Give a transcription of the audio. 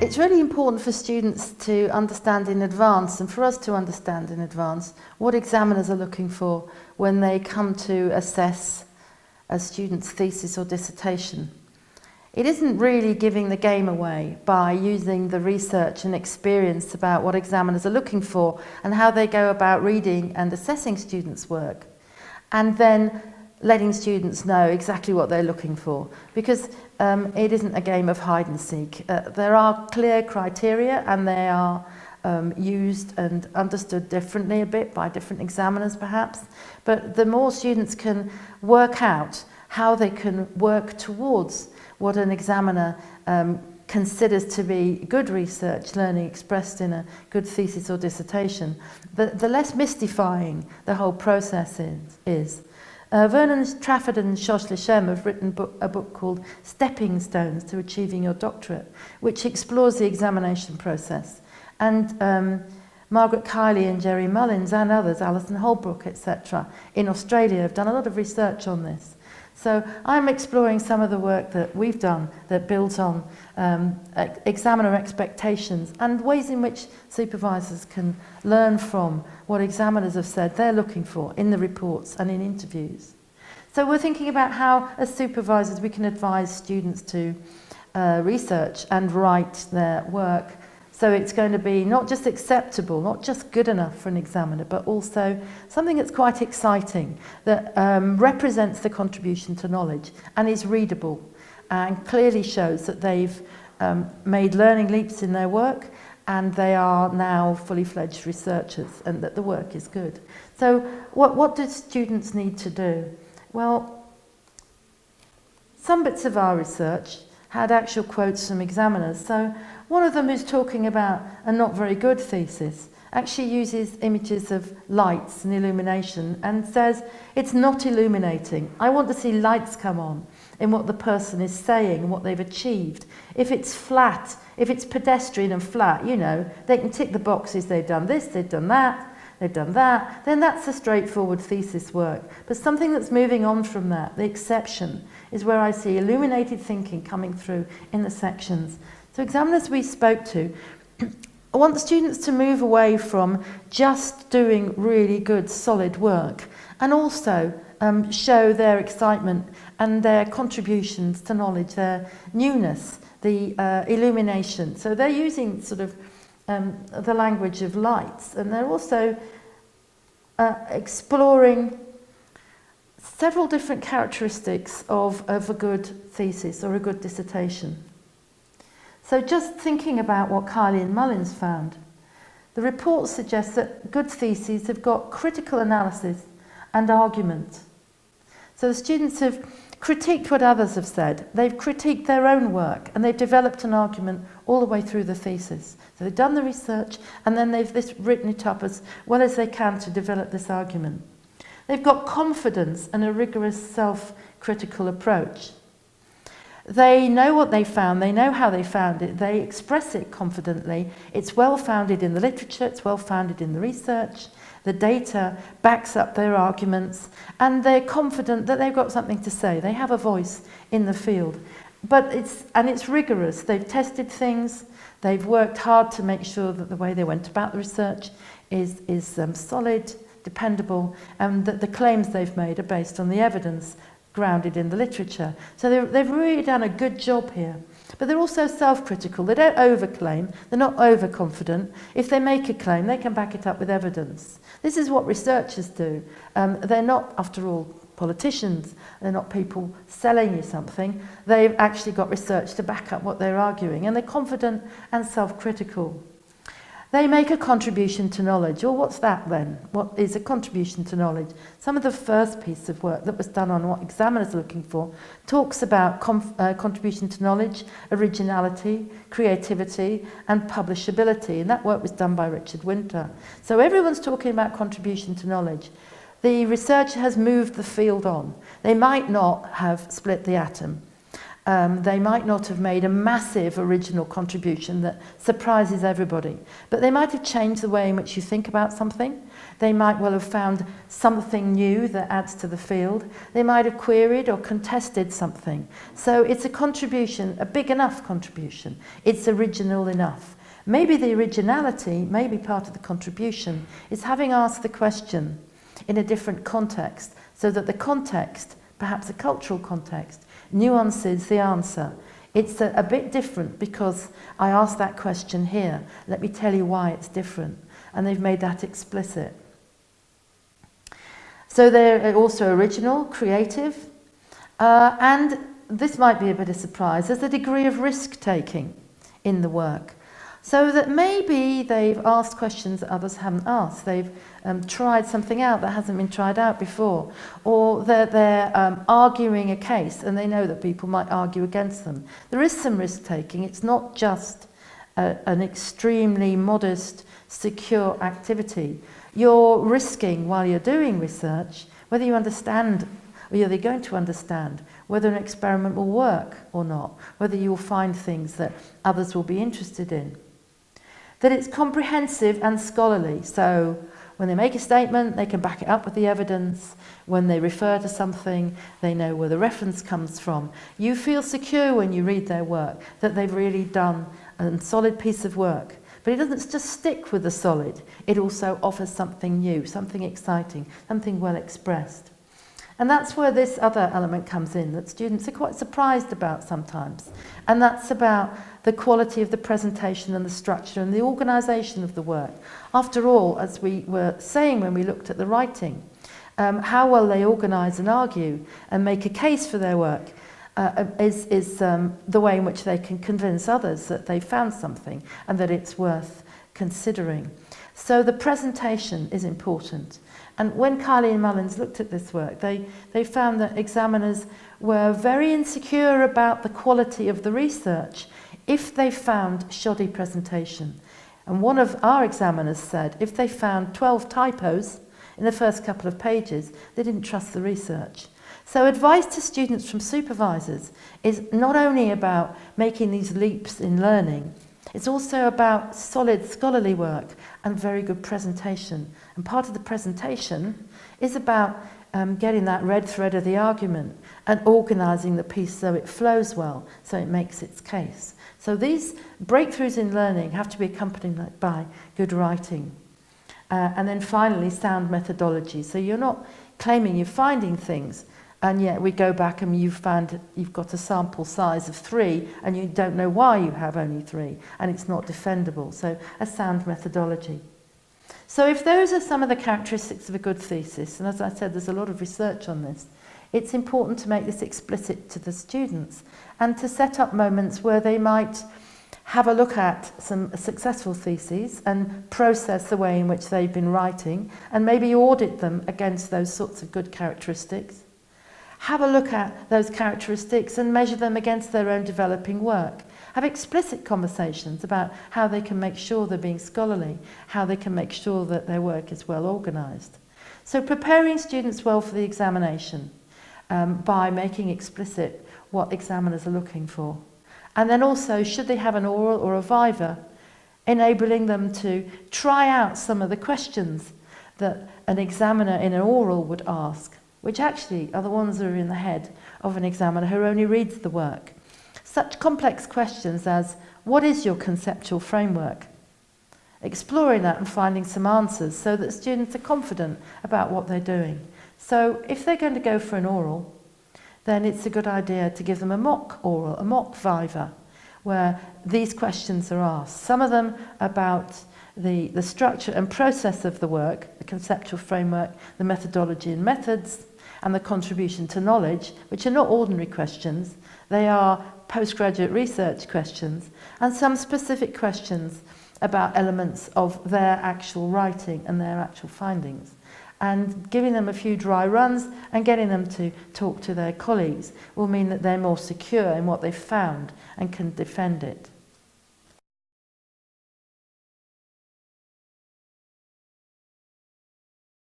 It's really important for students to understand in advance, and for us to understand in advance, what examiners are looking for when they come to assess a student's thesis or dissertation. It isn't really giving the game away by using the research and experience about what examiners are looking for and how they go about reading and assessing students' work, and then letting students know exactly what they're looking for, because it isn't a game of hide and seek. There are clear criteria, and they are used and understood differently a bit by different examiners perhaps, but the more students can work out how they can work towards what an examiner considers to be good research learning expressed in a good thesis or dissertation, the less mystifying the whole process is. Vernon Trafford and Shosh Leshem have written a book called Stepping Stones to Achieving Your Doctorate, which explores the examination process. And Margaret Kiley and Jerry Mullins and others, Alison Holbrook, etc., in Australia have done a lot of research on this. So I'm exploring some of the work that we've done that builds on examiner expectations and ways in which supervisors can learn from what examiners have said they're looking for in the reports and in interviews. So we're thinking about how, as supervisors, we can advise students to research and write their work, so it's going to be not just acceptable, not just good enough for an examiner, but also something that's quite exciting, that represents the contribution to knowledge and is readable and clearly shows that they've made learning leaps in their work, and they are now fully fledged researchers, and that the work is good. So what do students need to do? Well, some bits of our research had actual quotes from examiners. So one of them, who's talking about a not very good thesis, actually uses images of lights and illumination and says, it's not illuminating. I want to see lights come on in what the person is saying and what they've achieved. If it's flat, if it's pedestrian and flat, you know, they can tick the boxes, they've done this, they've done that, then that's a straightforward thesis work. But something that's moving on from that, the exception, is where I see illuminated thinking coming through in the sections. So examiners we spoke to want students to move away from just doing really good, solid work, and also show their excitement and their contributions to knowledge, their newness, the illumination. So they're using sort of the language of lights, and they're also exploring several different characteristics of a good thesis or a good dissertation. So just thinking about what Kiley and Mullins found, the report suggests that good theses have got critical analysis and argument. So the students have critiqued what others have said, they've critiqued their own work, and they've developed an argument all the way through the thesis. So they've done the research, and then they've written it up as well as they can to develop this argument. They've got confidence and a rigorous self-critical approach. They know what they found, they know how they found it, they express it confidently. It's well founded in the literature, it's well founded in the research, the data backs up their arguments, and they're confident that they've got something to say. They have a voice in the field. But it's rigorous. They've tested things, they've worked hard to make sure that the way they went about the research is solid, dependable, and that the claims they've made are based on the evidence grounded in the literature. So they've really done a good job here. But they're also self-critical. They don't over-claim. They're not overconfident. If they make a claim, they can back it up with evidence. This is what researchers do. They're not, after all, politicians. They're not people selling you something. They've actually got research to back up what they're arguing, and they're confident and self-critical. They make a contribution to knowledge. Well, what's that then? What is a contribution to knowledge? Some of the first piece of work that was done on what examiners are looking for talks about contribution to knowledge, originality, creativity, and publishability. And that work was done by Richard Winter. So everyone's talking about contribution to knowledge. The researcher has moved the field on. They might not have split the atom. They might not have made a massive original contribution that surprises everybody, but they might have changed the way in which you think about something. They might well have found something new that adds to the field. They might have queried or contested something. So it's a contribution, a big enough contribution. It's original enough. Maybe the originality, maybe part of the contribution, is having asked the question in a different context, so that the context, perhaps a cultural context, nuances the answer. It's a bit different because I asked that question here. Let me tell you why it's different. And they've made that explicit. So they're also original, creative, and this might be a bit of surprise, there's a degree of risk-taking in the work. So that maybe they've asked questions that others haven't asked. They've tried something out that hasn't been tried out before. Or they're arguing a case and they know that people might argue against them. There is some risk-taking. It's not just an extremely modest, secure activity. You're risking while you're doing research, whether you understand, or you're going to understand, whether an experiment will work or not, whether you'll find things that others will be interested in. That it's comprehensive and scholarly. So when they make a statement, they can back it up with the evidence. When they refer to something, they know where the reference comes from. You feel secure when you read their work, that they've really done a solid piece of work. But it doesn't just stick with the solid. It also offers something new, something exciting, something well expressed. And that's where this other element comes in, that students are quite surprised about sometimes. And that's about the quality of the presentation and the structure and the organisation of the work. After all, as we were saying when we looked at the writing, how well they organise and argue and make a case for their work is the way in which they can convince others that they found something and that it's worth considering. So the presentation is important. And when Kylie and Mullins looked at this work, they found that examiners were very insecure about the quality of the research if they found shoddy presentation. And one of our examiners said if they found 12 typos in the first couple of pages, they didn't trust the research. So advice to students from supervisors is not only about making these leaps in learning, it's also about solid scholarly work and very good presentation. And part of the presentation is about getting that red thread of the argument and organising the piece so it flows well, so it makes its case. So these breakthroughs in learning have to be accompanied by good writing. And then finally, sound methodology. So you're not claiming you're finding things, and yet we go back and you've got a sample size of 3 and you don't know why you have only 3 and it's not defendable. So a sound methodology. So if those are some of the characteristics of a good thesis, and as I said, there's a lot of research on this, it's important to make this explicit to the students and to set up moments where they might have a look at some successful theses and process the way in which they've been writing and maybe audit them against those sorts of good characteristics. Have a look at those characteristics and measure them against their own developing work. Have explicit conversations about how they can make sure they're being scholarly, how they can make sure that their work is well organised. So preparing students well for the examination by making explicit what examiners are looking for. And then also, should they have an oral or a Viva, enabling them to try out some of the questions that an examiner in an oral would ask, which actually are the ones that are in the head of an examiner who only reads the work. Such complex questions as, what is your conceptual framework? Exploring that and finding some answers so that students are confident about what they're doing. So if they're going to go for an oral, then it's a good idea to give them a mock oral, a mock Viva, where these questions are asked. Some of them about the structure and process of the work, the conceptual framework, the methodology and methods, and the contribution to knowledge, which are not ordinary questions. They are postgraduate research questions, and some specific questions about elements of their actual writing and their actual findings. And giving them a few dry runs and getting them to talk to their colleagues will mean that they're more secure in what they've found and can defend it.